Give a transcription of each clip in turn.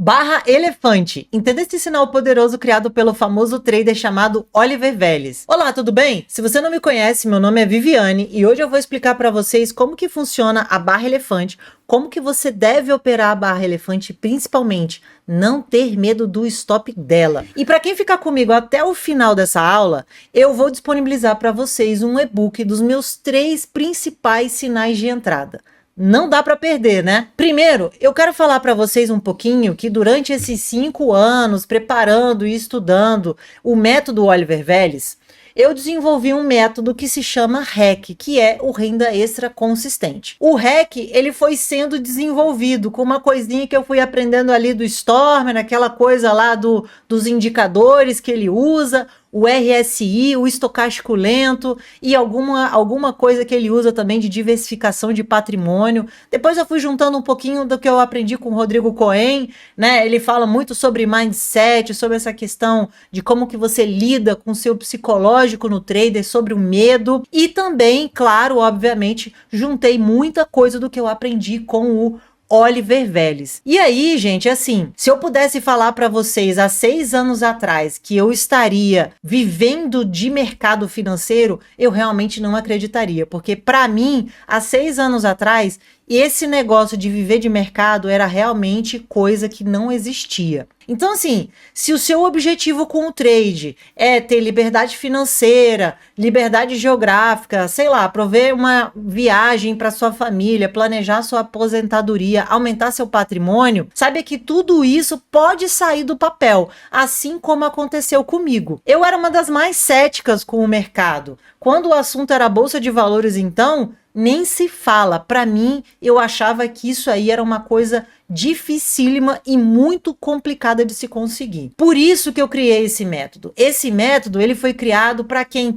/elefante. Entenda esse sinal poderoso criado pelo famoso trader chamado Oliver Velez. Olá, tudo bem? Se você não me conhece, meu nome é Viviane e hoje eu vou explicar para vocês como que funciona a barra elefante, como que você deve operar a barra elefante e principalmente não ter medo do stop dela. E para quem ficar comigo até o final dessa aula, eu vou disponibilizar para vocês um e-book dos meus 3 principais sinais de entrada. Não dá para perder, né? Primeiro, eu quero falar para vocês um pouquinho que durante esses 5 anos preparando e estudando o método Oliver Velez, eu desenvolvi um método que se chama REC, que é o renda extra consistente. O REC, ele foi sendo desenvolvido com uma coisinha que eu fui aprendendo ali do Stormer, aquela coisa lá dos indicadores que ele usa, o RSI, o estocástico lento e alguma coisa que ele usa também de diversificação de patrimônio. Depois eu fui juntando um pouquinho do que eu aprendi com o Rodrigo Cohen, né? Ele fala muito sobre mindset, sobre essa questão de como que você lida com o seu psicológico no trader, sobre o medo. E também, claro, obviamente, juntei muita coisa do que eu aprendi com o Oliver Velez. E aí, gente, assim, se eu pudesse falar para vocês há 6 anos atrás que eu estaria vivendo de mercado financeiro, eu realmente não acreditaria, porque para mim, há 6 anos atrás, esse negócio de viver de mercado era realmente coisa que não existia. Então, assim, se o seu objetivo com o trade é ter liberdade financeira, liberdade geográfica, sei lá, prover uma viagem para sua família, planejar sua aposentadoria, aumentar seu patrimônio, saiba que tudo isso pode sair do papel, assim como aconteceu comigo. Eu era uma das mais céticas com o mercado. Quando o assunto era bolsa de valores, então, nem se fala. Para mim, eu achava que isso aí era uma coisa dificílima e muito complicada de se conseguir. Por isso que eu criei esse método. Esse método, ele foi criado para quem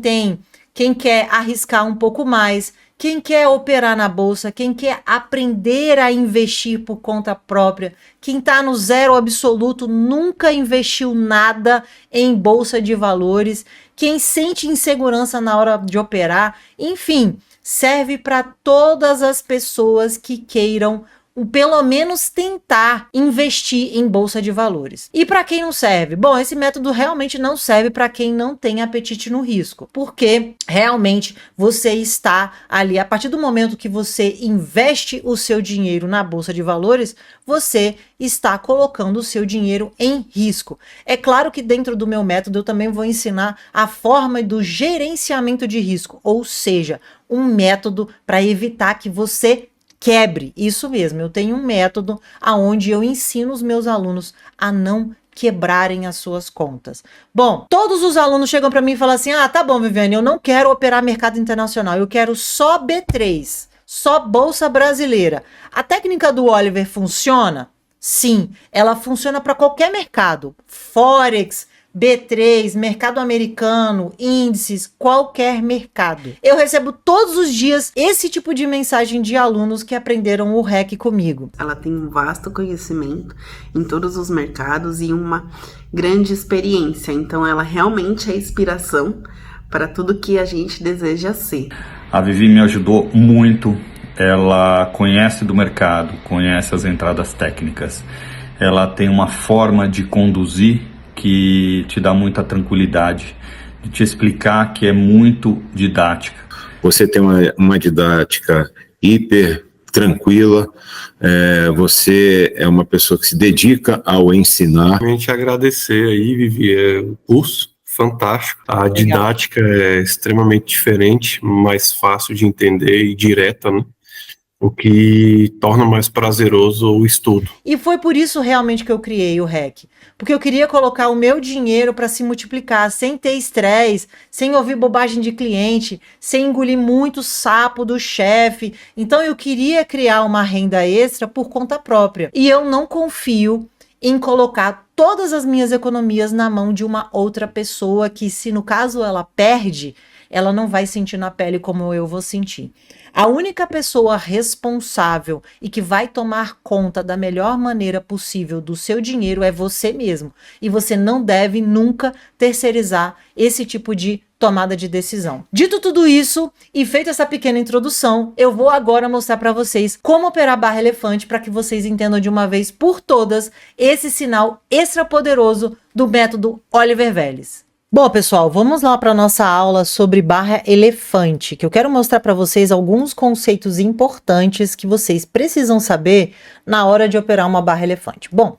quer arriscar um pouco mais, quem quer operar na bolsa, quem quer aprender a investir por conta própria, quem está no zero absoluto, nunca investiu nada em bolsa de valores, quem sente insegurança na hora de operar, enfim, serve para todas as pessoas que queiram pelo menos tentar investir em bolsa de valores. E para quem não serve? Bom, esse método realmente não serve para quem não tem apetite no risco, porque realmente você está ali, a partir do momento que você investe o seu dinheiro na bolsa de valores, você está colocando o seu dinheiro em risco. É claro que dentro do meu método eu também vou ensinar a forma do gerenciamento de risco, ou seja, um método para evitar que você quebre. Isso mesmo, eu tenho um método onde eu ensino os meus alunos a não quebrarem as suas contas. Bom, todos os alunos chegam para mim e falam assim: ah, tá bom, Viviane, eu não quero operar mercado internacional, eu quero só B3, só bolsa brasileira. A técnica do Oliver funciona? Sim, ela funciona para qualquer mercado, Forex, B3, mercado americano, índices, qualquer mercado. Eu recebo todos os dias esse tipo de mensagem de alunos que aprenderam o REC comigo. Ela tem um vasto conhecimento em todos os mercados e uma grande experiência, então ela realmente é inspiração para tudo que a gente deseja ser. A Vivi me ajudou muito, ela conhece do mercado, conhece as entradas técnicas, ela tem uma forma de conduzir que te dá muita tranquilidade, de te explicar, que é muito didática. Você tem uma didática hiper tranquila, você é uma pessoa que se dedica ao ensinar. Realmente agradecer aí, Vivi, o curso fantástico, a didática é extremamente diferente, mais fácil de entender e direta, né? O que torna mais prazeroso o estudo. E foi por isso realmente que eu criei o REC, porque eu queria colocar o meu dinheiro para se multiplicar, sem ter estresse, sem ouvir bobagem de cliente, sem engolir muito sapo do chefe. Então eu queria criar uma renda extra por conta própria. E eu não confio em colocar todas as minhas economias na mão de uma outra pessoa que, se no caso ela perde, ela não vai sentir na pele como eu vou sentir. A única pessoa responsável e que vai tomar conta da melhor maneira possível do seu dinheiro é você mesmo. E você não deve nunca terceirizar esse tipo de tomada de decisão. Dito tudo isso e feita essa pequena introdução, eu vou agora mostrar para vocês como operar a barra elefante para que vocês entendam de uma vez por todas esse sinal extra poderoso do método Oliver Velez. Bom, pessoal, vamos lá para nossa aula sobre barra elefante, que eu quero mostrar para vocês alguns conceitos importantes que vocês precisam saber na hora de operar uma barra elefante. Bom,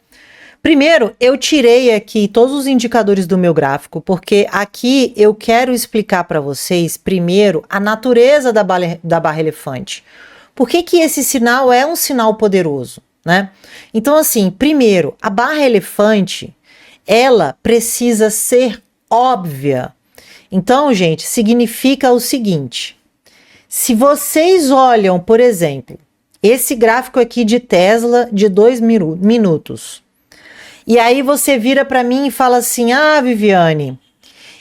primeiro, eu tirei aqui todos os indicadores do meu gráfico, porque aqui eu quero explicar para vocês, primeiro, a natureza da barra elefante. Por que que esse sinal é um sinal poderoso, né? Então, assim, primeiro, a barra elefante, ela precisa ser óbvia. Então, gente, significa o seguinte: se vocês olham, por exemplo, esse gráfico aqui de Tesla de 2 minutos, e aí você vira para mim e fala assim: ah, Viviane,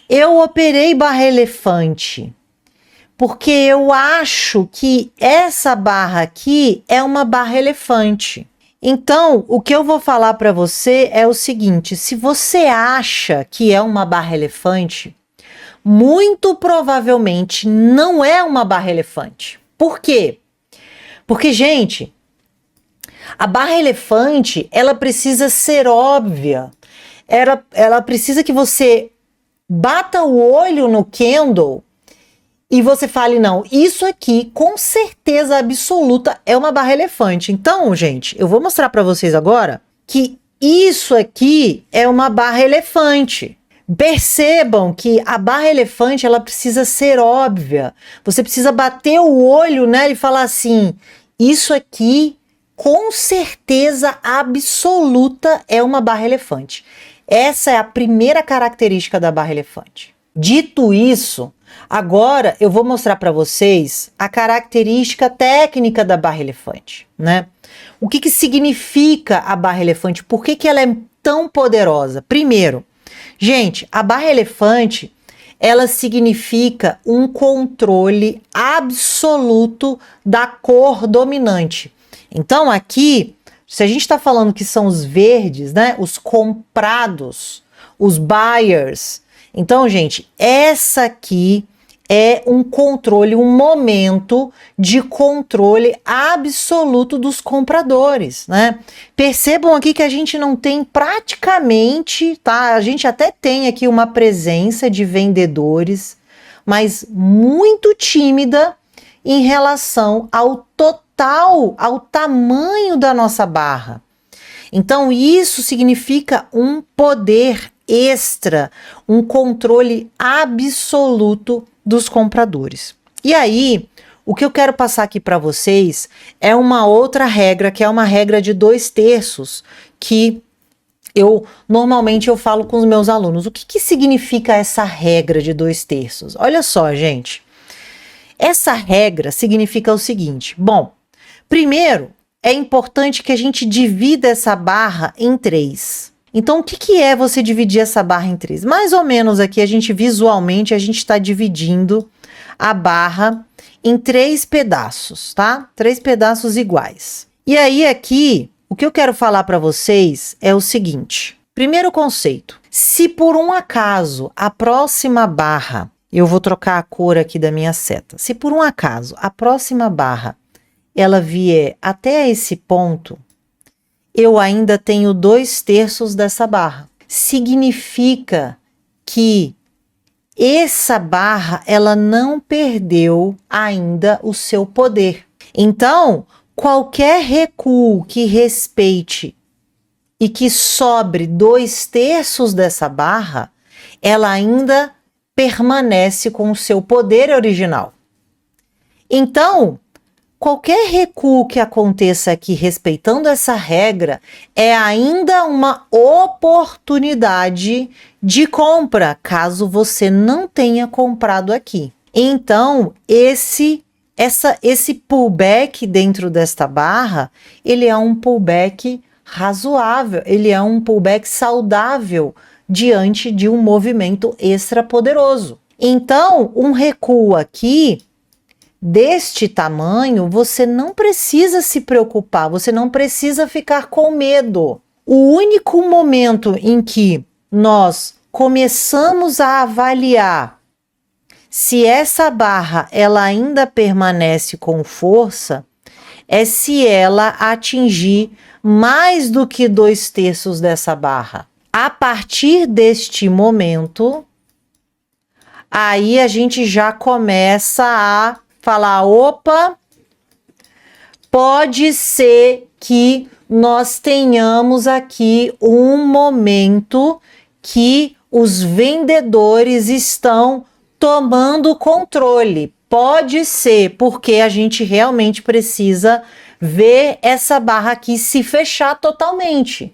eu operei barra elefante porque eu acho que essa barra aqui é uma barra elefante. Então, o que eu vou falar para você é o seguinte: se você acha que é uma barra elefante, muito provavelmente não é uma barra elefante. Por quê? Porque, gente, a barra elefante, ela precisa ser óbvia. Ela precisa que você bata o olho no candle e você fale: não, isso aqui com certeza absoluta é uma barra elefante. Então, gente, eu vou mostrar para vocês agora que isso aqui é uma barra elefante. Percebam que a barra elefante, ela precisa ser óbvia. Você precisa bater o olho nela e falar assim: isso aqui com certeza absoluta é uma barra elefante. Essa é a primeira característica da barra elefante. Dito isso, agora eu vou mostrar para vocês a característica técnica da barra elefante, né? O que significa a barra elefante? Por que ela é tão poderosa? Primeiro, gente, a barra elefante, ela significa um controle absoluto da cor dominante. Então aqui, se a gente está falando que são os verdes, né? Os comprados, os buyers. Então, gente, essa aqui é um controle, um momento de controle absoluto dos compradores, né? Percebam aqui que a gente não tem praticamente, tá? A gente até tem aqui uma presença de vendedores, mas muito tímida em relação ao total, ao tamanho da nossa barra. Então, isso significa um poder extra, um controle absoluto dos compradores. E aí, o que eu quero passar aqui para vocês é uma outra regra, que é uma regra de 2/3, que normalmente eu falo com os meus alunos. O que significa essa regra de 2/3? Olha só, gente. Essa regra significa o seguinte: bom, primeiro, é importante que a gente divida essa barra em 3. Então, o que é você dividir essa barra em 3? Mais ou menos aqui, visualmente, a gente está dividindo a barra em 3 pedaços, tá? 3 pedaços iguais. E aí, aqui, o que eu quero falar para vocês é o seguinte. Primeiro conceito: se por um acaso a próxima barra, eu vou trocar a cor aqui da minha seta. Se por um acaso a próxima barra ela vier até esse ponto, eu ainda tenho 2/3 dessa barra. Significa que essa barra, ela não perdeu ainda o seu poder. Então, qualquer recuo que respeite e que sobre 2/3 dessa barra, ela ainda permanece com o seu poder original. Então, qualquer recuo que aconteça aqui respeitando essa regra é ainda uma oportunidade de compra, caso você não tenha comprado aqui. Então, esse pullback dentro desta barra, ele é um pullback razoável, ele é um pullback saudável diante de um movimento extra poderoso. Então, um recuo aqui deste tamanho, você não precisa se preocupar, você não precisa ficar com medo. O único momento em que nós começamos a avaliar se essa barra ela ainda permanece com força é se ela atingir mais do que 2/3 dessa barra. A partir deste momento, aí a gente já começa a falar, opa, pode ser que nós tenhamos aqui um momento que os vendedores estão tomando controle. Pode ser, porque a gente realmente precisa ver essa barra aqui se fechar totalmente.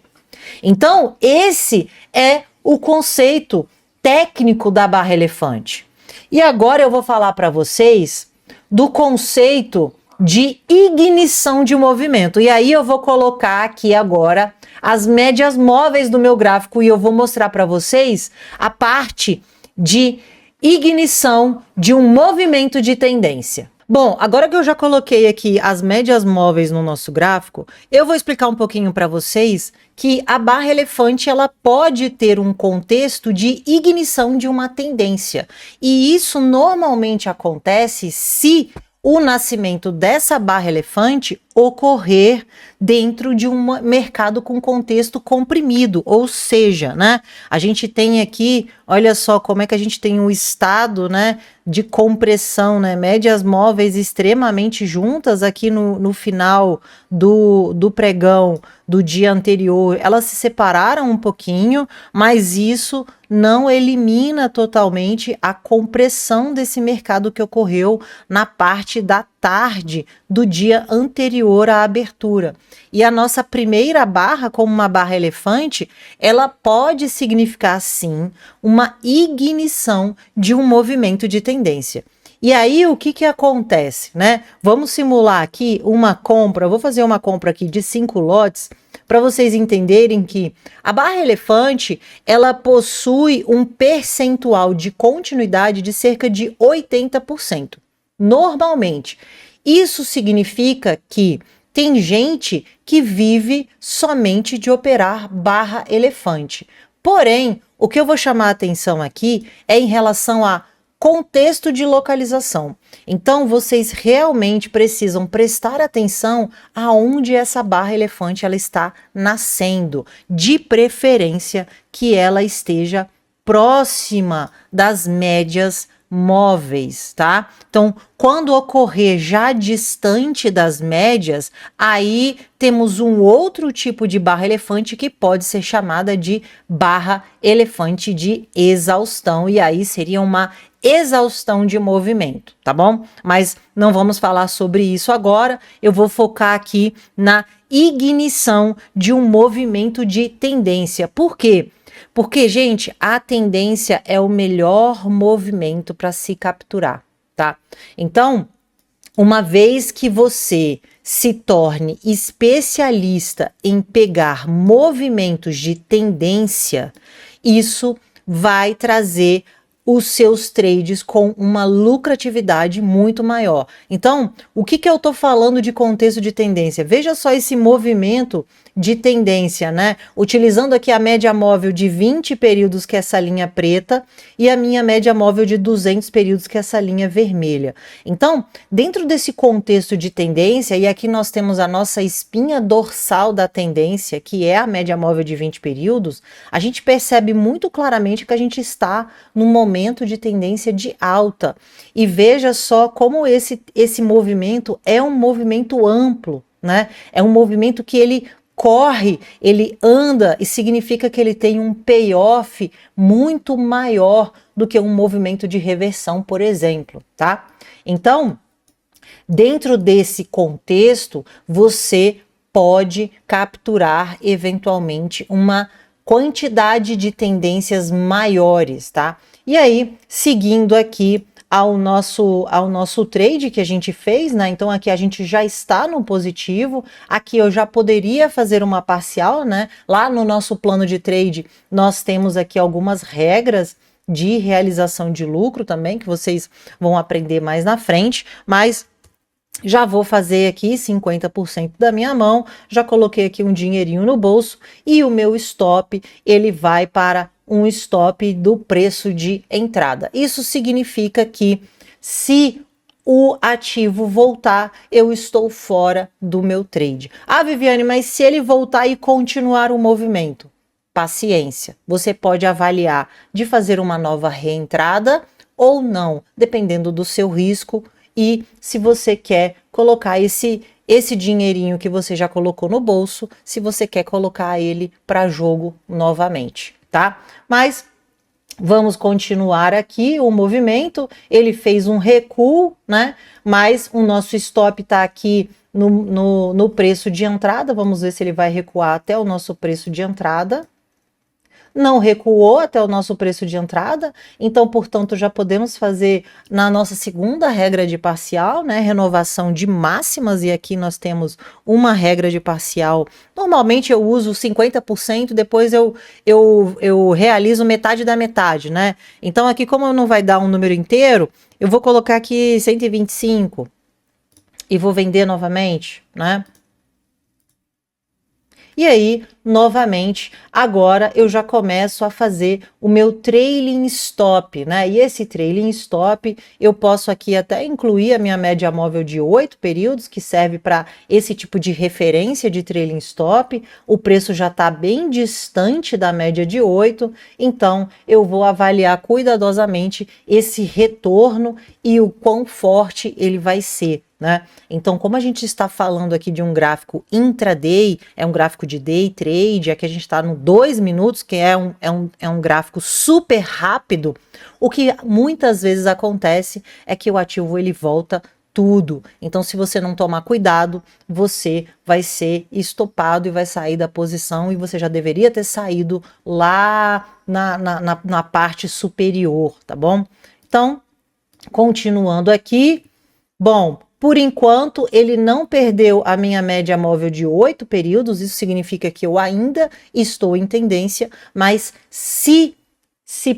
Então, esse é o conceito técnico da barra elefante. E agora eu vou falar para vocês do conceito de ignição de movimento. E aí eu vou colocar aqui agora as médias móveis do meu gráfico e eu vou mostrar para vocês a parte de ignição de um movimento de tendência. Bom, agora que eu já coloquei aqui as médias móveis no nosso gráfico, eu vou explicar um pouquinho para vocês que a barra elefante ela pode ter um contexto de ignição de uma tendência. E isso normalmente acontece se o nascimento dessa barra elefante ocorrer dentro de um mercado com contexto comprimido, ou seja, né, a gente tem aqui, olha só como é que a gente tem um estado, né, de compressão, né, médias móveis extremamente juntas aqui no final do pregão do dia anterior, elas se separaram um pouquinho, mas isso não elimina totalmente a compressão desse mercado que ocorreu na parte da tarde do dia anterior à abertura. E a nossa primeira barra, como uma barra elefante, ela pode significar sim uma ignição de um movimento de tendência. E aí o que acontece, né? Vamos simular aqui uma compra, eu vou fazer uma compra aqui de 5 lotes para vocês entenderem que a barra elefante, ela possui um percentual de continuidade de cerca de 80%. Normalmente, isso significa que tem gente que vive somente de operar barra elefante. Porém, o que eu vou chamar a atenção aqui é em relação a contexto de localização. Então, vocês realmente precisam prestar atenção aonde essa barra elefante ela está nascendo, de preferência que ela esteja próxima das médias móveis, tá? Então, quando ocorrer já distante das médias, aí temos um outro tipo de barra elefante que pode ser chamada de barra elefante de exaustão, e aí seria uma exaustão de movimento, tá bom? Mas não vamos falar sobre isso agora, eu vou focar aqui na ignição de um movimento de tendência. Por quê? Porque, gente, a tendência é o melhor movimento para se capturar, tá? Então, uma vez que você se torne especialista em pegar movimentos de tendência, isso vai trazer os seus trades com uma lucratividade muito maior. Então, o que eu tô falando de contexto de tendência? Veja só esse movimento de tendência, né? Utilizando aqui a média móvel de 20 períodos, que é essa linha preta, e a minha média móvel de 200 períodos, que é essa linha vermelha. Então, dentro desse contexto de tendência, e aqui nós temos a nossa espinha dorsal da tendência, que é a média móvel de 20 períodos, a gente percebe muito claramente que a gente está num momento de tendência de alta. E veja só como esse movimento é um movimento amplo, né? É um movimento que ele corre, ele anda e significa que ele tem um payoff muito maior do que um movimento de reversão, por exemplo, tá? Então, dentro desse contexto, você pode capturar eventualmente uma quantidade de tendências maiores, tá? E aí, seguindo aqui ao nosso trade que a gente fez, né? Então aqui a gente já está no positivo, aqui eu já poderia fazer uma parcial, né? Lá no nosso plano de trade nós temos aqui algumas regras de realização de lucro também, que vocês vão aprender mais na frente, mas já vou fazer aqui 50% da minha mão, já coloquei aqui um dinheirinho no bolso e o meu stop, ele vai para um stop do preço de entrada. Isso significa que se o ativo voltar, eu estou fora do meu trade. Ah, Viviane, mas se ele voltar e continuar o movimento? Paciência. Você pode avaliar de fazer uma nova reentrada ou não, dependendo do seu risco e se você quer colocar esse dinheirinho que você já colocou no bolso, se você quer colocar ele para jogo novamente, tá? Mas vamos continuar aqui o movimento. Ele fez um recuo, né? Mas o nosso stop está aqui no preço de entrada. Vamos ver se ele vai recuar até o nosso preço de entrada. Não recuou até o nosso preço de entrada, então, portanto, já podemos fazer na nossa segunda regra de parcial, né, renovação de máximas, e aqui nós temos uma regra de parcial. Normalmente eu uso 50%, depois eu realizo metade da metade, né? Então aqui, como não vai dar um número inteiro, eu vou colocar aqui 125 e vou vender novamente, né? E aí, novamente, agora eu já começo a fazer o meu trailing stop, né? E esse trailing stop, eu posso aqui até incluir a minha média móvel de 8 períodos, que serve para esse tipo de referência de trailing stop. O preço já está bem distante da média de 8, então eu vou avaliar cuidadosamente esse retorno e o quão forte ele vai ser, né? Então, como a gente está falando aqui de um gráfico intraday, é um gráfico de day trade, aqui a gente está no 2 minutos, que é um gráfico super rápido, o que muitas vezes acontece é que o ativo ele volta tudo. Então, se você não tomar cuidado, você vai ser estopado e vai sair da posição, e você já deveria ter saído lá na parte superior, tá bom? Então, continuando aqui, bom, por enquanto, ele não perdeu a minha média móvel de 8 períodos, isso significa que eu ainda estou em tendência, mas se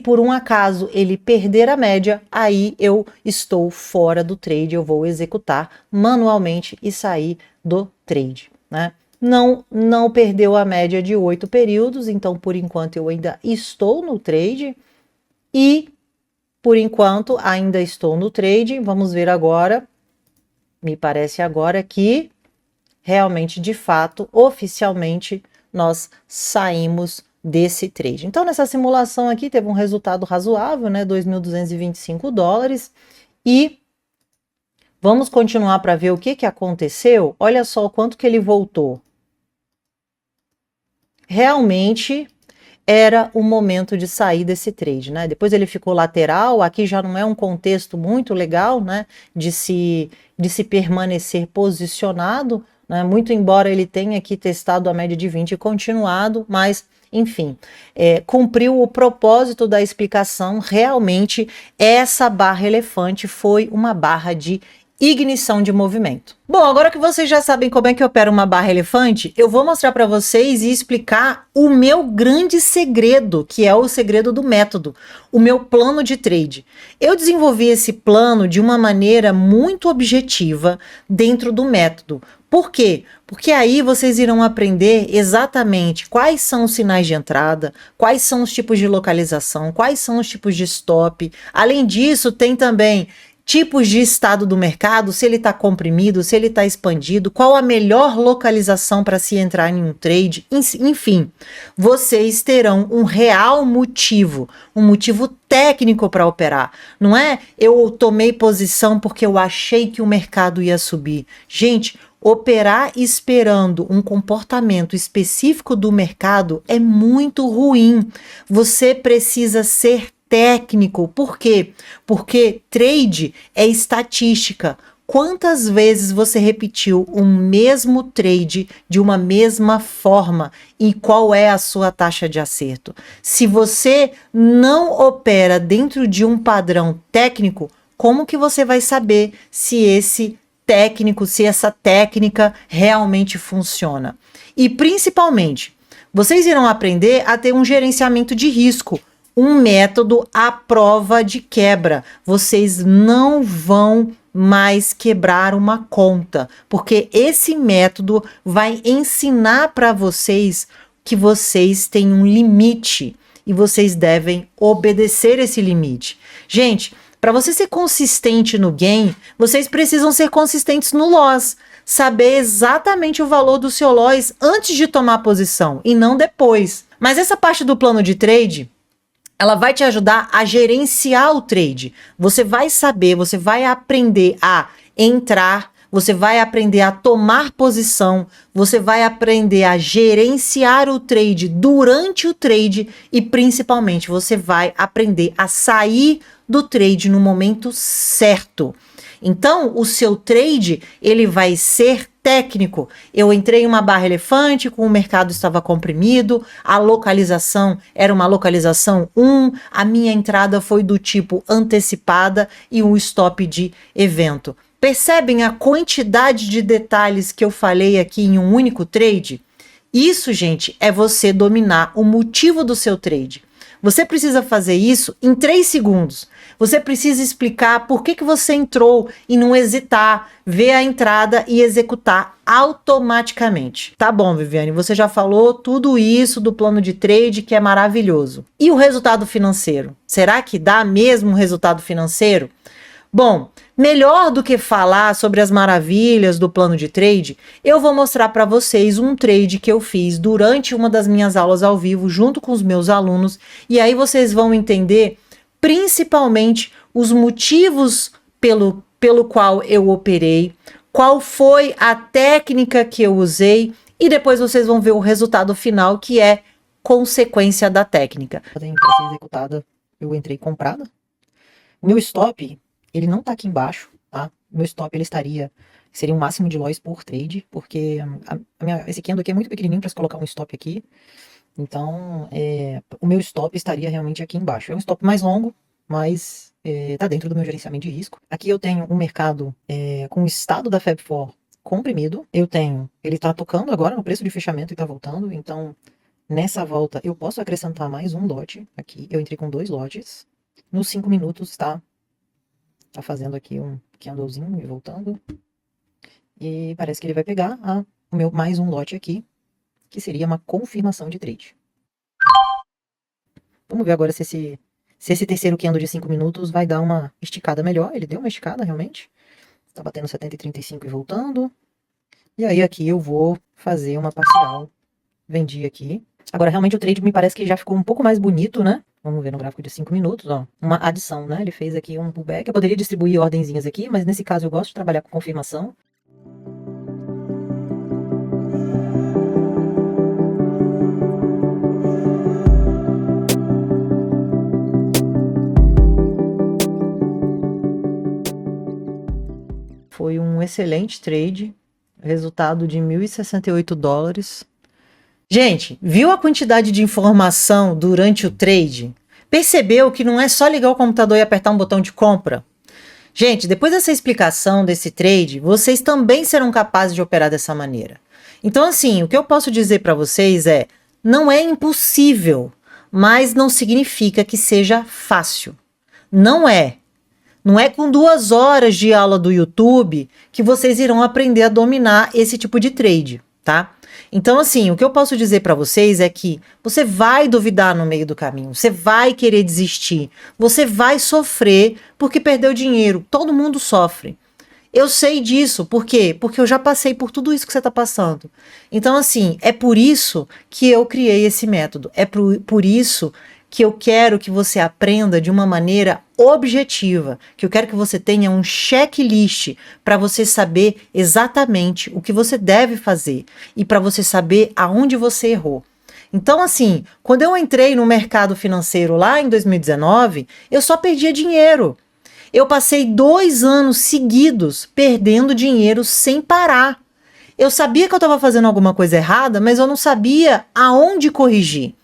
por um acaso ele perder a média, aí eu estou fora do trade, eu vou executar manualmente e sair do trade, né? Não perdeu a média de 8 períodos, então por enquanto eu ainda estou no trade e por enquanto ainda estou no trade. Vamos ver agora. Me parece agora que realmente, de fato, oficialmente, nós saímos desse trade. Então, nessa simulação aqui, teve um resultado razoável, né? 2.225 dólares. E vamos continuar para ver o que aconteceu. Olha só o quanto que ele voltou. Realmente era o momento de sair desse trade, né? Depois ele ficou lateral, aqui já não é um contexto muito legal, né? De se permanecer posicionado, né? Muito embora ele tenha aqui testado a média de 20 e continuado, mas enfim, cumpriu o propósito da explicação. Realmente essa barra elefante foi uma barra de ignição de movimento. Bom, agora que vocês já sabem como é que opera uma barra elefante, eu vou mostrar para vocês e explicar o meu grande segredo, que é o segredo do método, o meu plano de trade. Eu desenvolvi esse plano de uma maneira muito objetiva dentro do método. Por quê? Porque aí vocês irão aprender exatamente quais são os sinais de entrada, quais são os tipos de localização, quais são os tipos de stop. Além disso, tem também tipos de estado do mercado, se ele está comprimido, se ele está expandido, qual a melhor localização para se entrar em um trade, enfim, vocês terão um real motivo, um motivo técnico para operar. Não é eu tomei posição porque eu achei que o mercado ia subir. Gente, operar esperando um comportamento específico do mercado é muito ruim. Você precisa ser técnico. Por quê? Porque trade é estatística. Quantas vezes você repetiu o mesmo trade de uma mesma forma e qual é a sua taxa de acerto? Se você não opera dentro de um padrão técnico, como que você vai saber se essa técnica realmente funciona? E principalmente, vocês irão aprender a ter um gerenciamento de risco. um método à prova de quebra. Vocês não vão mais quebrar uma conta, porque esse método vai ensinar para vocês que vocês têm um limite e vocês devem obedecer esse limite. Gente, para você ser consistente no gain, vocês precisam ser consistentes no loss. Saber exatamente o valor do seu loss antes de tomar posição e não depois. Mas essa parte do plano de trade, ela vai te ajudar a gerenciar o trade. Você vai saber, você vai aprender a entrar, você vai aprender a tomar posição, você vai aprender a gerenciar o trade durante o trade e principalmente você vai aprender a sair do trade no momento certo. Então, o seu trade, ele vai ser técnico. Eu entrei em uma barra elefante, com o mercado estava comprimido, a localização era uma localização 1, a minha entrada foi do tipo antecipada e um stop de evento. Percebem a quantidade de detalhes que eu falei aqui em um único trade? Isso, gente, é você dominar o motivo do seu trade. Você precisa fazer isso em 3 segundos. Você precisa explicar por que você entrou e não hesitar, ver a entrada e executar automaticamente. Tá bom, Viviane, você já falou tudo isso do plano de trade que é maravilhoso. E o resultado financeiro? Será que dá mesmo um resultado financeiro? Bom, melhor do que falar sobre as maravilhas do plano de trade, eu vou mostrar para vocês um trade que eu fiz durante uma das minhas aulas ao vivo junto com os meus alunos e aí vocês vão entender principalmente os motivos pelo qual eu operei, qual foi a técnica que eu usei e depois vocês vão ver o resultado final que é consequência da técnica. Para ser executada, eu entrei comprada. O meu stop, ele não tá aqui embaixo, tá? O meu stop, ele seria um máximo de loss por trade, porque esse candle aqui é muito pequenininho para se colocar um stop aqui. Então, o meu stop estaria realmente aqui embaixo. É um stop mais longo, mas tá dentro do meu gerenciamento de risco. Aqui eu tenho um mercado com o estado da Fab4 comprimido. Ele tá tocando agora no preço de fechamento e tá voltando. Então, nessa volta, eu posso acrescentar mais um lote aqui. Eu entrei com 2 lotes. Nos 5 minutos, tá fazendo aqui um candlezinho e voltando. E parece que ele vai pegar o meu mais um lote aqui, que seria uma confirmação de trade. Vamos ver agora se esse terceiro candle de 5 minutos vai dar uma esticada melhor. Ele deu uma esticada realmente. Tá batendo 70,35 e voltando. E aí aqui eu vou fazer uma parcial. Vendi aqui. Agora realmente o trade me parece que já ficou um pouco mais bonito, né? Vamos ver no gráfico de 5 minutos, ó. Uma adição, né? Ele fez aqui um pullback. Eu poderia distribuir ordenzinhas aqui, mas nesse caso eu gosto de trabalhar com confirmação. Foi um excelente trade, resultado de $1.068. Gente, viu a quantidade de informação durante o trade? Percebeu que não é só ligar o computador e apertar um botão de compra? Gente, depois dessa explicação desse trade, vocês também serão capazes de operar dessa maneira. Então, assim, o que eu posso dizer para vocês não é impossível, mas não significa que seja fácil. Não é. Não é com 2 horas de aula do YouTube que vocês irão aprender a dominar esse tipo de trade, tá? Então, assim, o que eu posso dizer para vocês é que você vai duvidar no meio do caminho, você vai querer desistir, você vai sofrer porque perdeu dinheiro, todo mundo sofre. Eu sei disso, por quê? Porque eu já passei por tudo isso que você está passando. Então, assim, é por isso que eu criei esse método, é por isso que eu quero que você aprenda de uma maneira objetiva, que eu quero que você tenha um checklist para você saber exatamente o que você deve fazer e para você saber aonde você errou. Então, assim, quando eu entrei no mercado financeiro lá em 2019, eu só perdia dinheiro. Eu passei 2 anos seguidos perdendo dinheiro sem parar. Eu sabia que eu estava fazendo alguma coisa errada, mas eu não sabia aonde corrigir.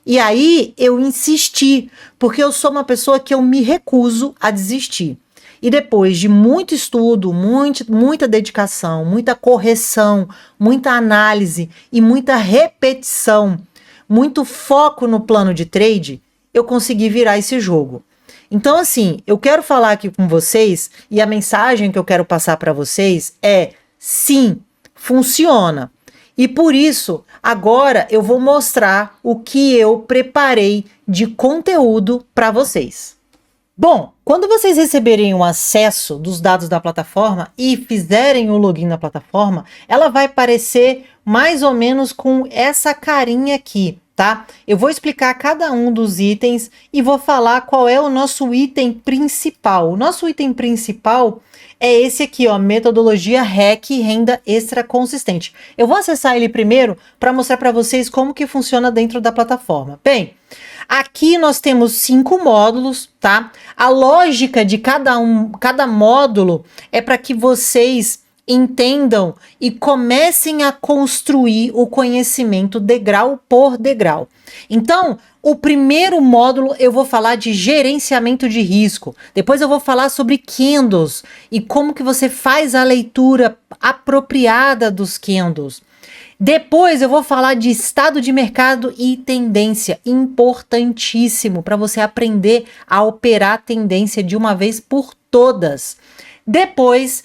E aí eu insisti, porque eu sou uma pessoa que eu me recuso a desistir. E depois de muito estudo, muita dedicação, muita correção, muita análise e muita repetição, muito foco no plano de trade, eu consegui virar esse jogo. Então, assim, eu quero falar aqui com vocês e a mensagem que eu quero passar para vocês é: sim, funciona. E por isso, agora eu vou mostrar o que eu preparei de conteúdo para vocês. Bom, quando vocês receberem o acesso dos dados da plataforma e fizerem o login na plataforma, ela vai aparecer mais ou menos com essa carinha aqui, tá? Eu vou explicar cada um dos itens e vou falar qual é o nosso item principal. O nosso item principal é esse aqui, ó, metodologia REC, renda extra consistente. Eu vou acessar ele primeiro para mostrar para vocês como que funciona dentro da plataforma. Bem, aqui nós temos 5 módulos, tá? A lógica de cada módulo é para que vocês entendam e comecem a construir o conhecimento degrau por degrau. Então, o primeiro módulo eu vou falar de gerenciamento de risco. Depois eu vou falar sobre candles e como que você faz a leitura apropriada dos candles. Depois eu vou falar de estado de mercado e tendência, importantíssimo para você aprender a operar a tendência de uma vez por todas. Depois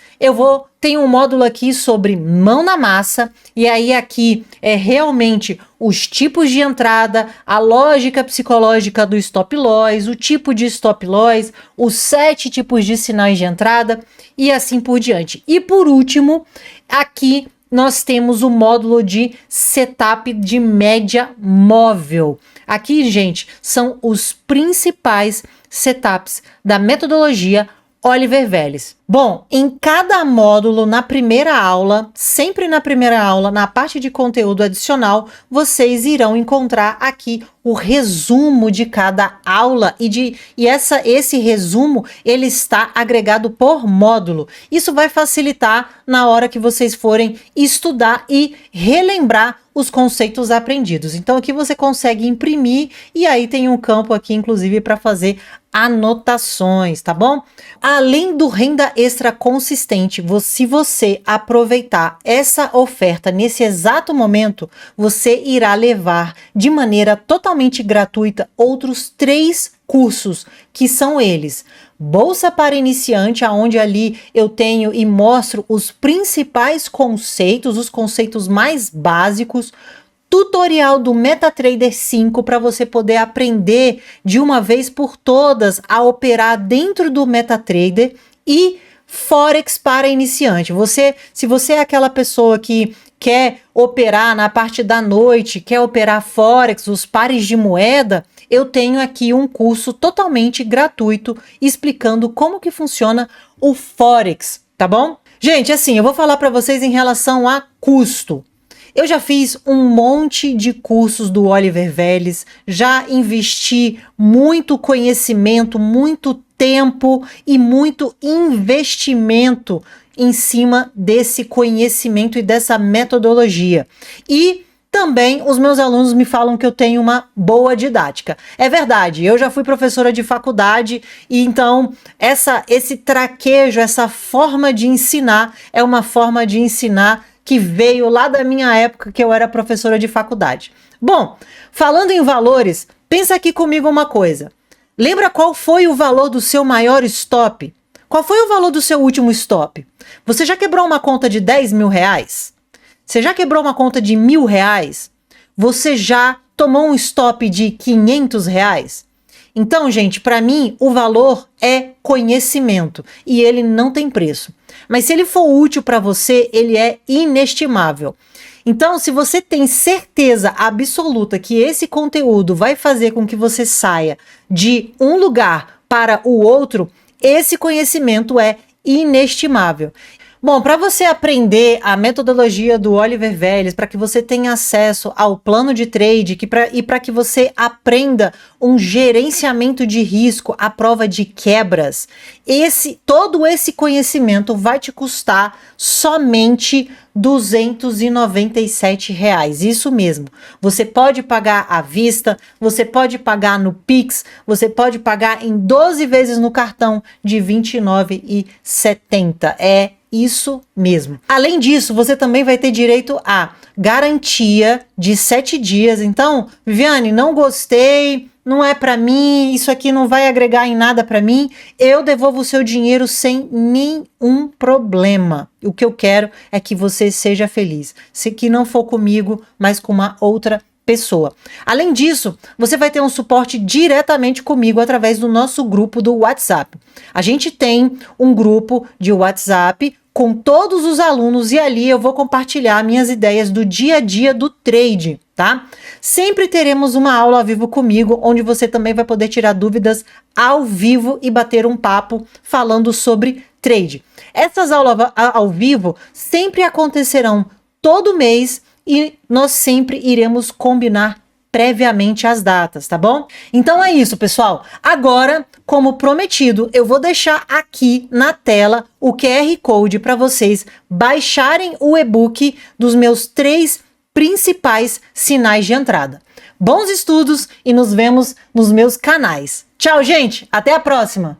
tem um módulo aqui sobre mão na massa, e aí aqui é realmente os tipos de entrada, a lógica psicológica do stop loss, o tipo de stop loss, os 7 tipos de sinais de entrada e assim por diante. E por último, aqui nós temos o módulo de setup de média móvel. Aqui, gente, são os principais setups da metodologia Oliver Vélez. Bom, em cada módulo, na primeira aula, sempre na primeira aula, na parte de conteúdo adicional, vocês irão encontrar aqui o resumo de cada aula e esse resumo, ele está agregado por módulo. Isso vai facilitar na hora que vocês forem estudar e relembrar os conceitos aprendidos. Então aqui você consegue imprimir e aí tem um campo aqui, inclusive, para fazer anotações, tá bom? Além do renda extra consistente, se você aproveitar essa oferta nesse exato momento, você irá levar de maneira totalmente gratuita outros 3 cursos, que são eles: Bolsa para Iniciante, aonde ali eu tenho e mostro os principais conceitos, os conceitos mais básicos, tutorial do MetaTrader 5 para você poder aprender de uma vez por todas a operar dentro do MetaTrader, e Forex para Iniciante. Se você é aquela pessoa que quer operar na parte da noite, quer operar Forex, os pares de moeda, eu tenho aqui um curso totalmente gratuito explicando como que funciona o Forex, tá bom? Gente, assim, eu vou falar para vocês em relação a custo. Eu já fiz um monte de cursos do Oliver Vélez, já investi muito conhecimento, muito tempo e muito investimento em cima desse conhecimento e dessa metodologia. E também os meus alunos me falam que eu tenho uma boa didática. É verdade, eu já fui professora de faculdade e então esse traquejo, essa forma de ensinar é uma forma de ensinar que veio lá da minha época que eu era professora de faculdade. Bom, falando em valores, pensa aqui comigo uma coisa. Lembra qual foi o valor do seu maior stop? Qual foi o valor do seu último stop? Você já quebrou uma conta de 10 mil reais? Você já quebrou uma conta de 1.000 reais? Você já tomou um stop de 500 reais? Então, gente, para mim, o valor é conhecimento e ele não tem preço. Mas se ele for útil para você, ele é inestimável. Então, se você tem certeza absoluta que esse conteúdo vai fazer com que você saia de um lugar para o outro, esse conhecimento é inestimável. Bom, para você aprender a metodologia do Oliver Vélez, para que você tenha acesso ao plano de trade e para que você aprenda um gerenciamento de risco à prova de quebras, todo esse conhecimento vai te custar somente R$ 297. Isso mesmo. Você pode pagar à vista, você pode pagar no Pix, você pode pagar em 12 vezes no cartão de R$ 29,70. É isso mesmo. Além disso, você também vai ter direito a garantia de 7 dias. Então, Viviane, não gostei, não é para mim, isso aqui não vai agregar em nada para mim, eu devolvo o seu dinheiro sem nenhum problema. O que eu quero é que você seja feliz. Se que não for comigo, mas com uma outra pessoa. Além disso, você vai ter um suporte diretamente comigo através do nosso grupo do WhatsApp. A gente tem um grupo de WhatsApp com todos os alunos e ali eu vou compartilhar minhas ideias do dia a dia do trade, tá? Sempre teremos uma aula ao vivo comigo, onde você também vai poder tirar dúvidas ao vivo e bater um papo falando sobre trade. Essas aulas ao vivo sempre acontecerão todo mês e nós sempre iremos combinar previamente as datas, tá bom? Então é isso, pessoal. Agora, como prometido, eu vou deixar aqui na tela o QR Code para vocês baixarem o e-book dos meus 3 principais sinais de entrada. Bons estudos e nos vemos nos meus canais. Tchau, gente! Até a próxima!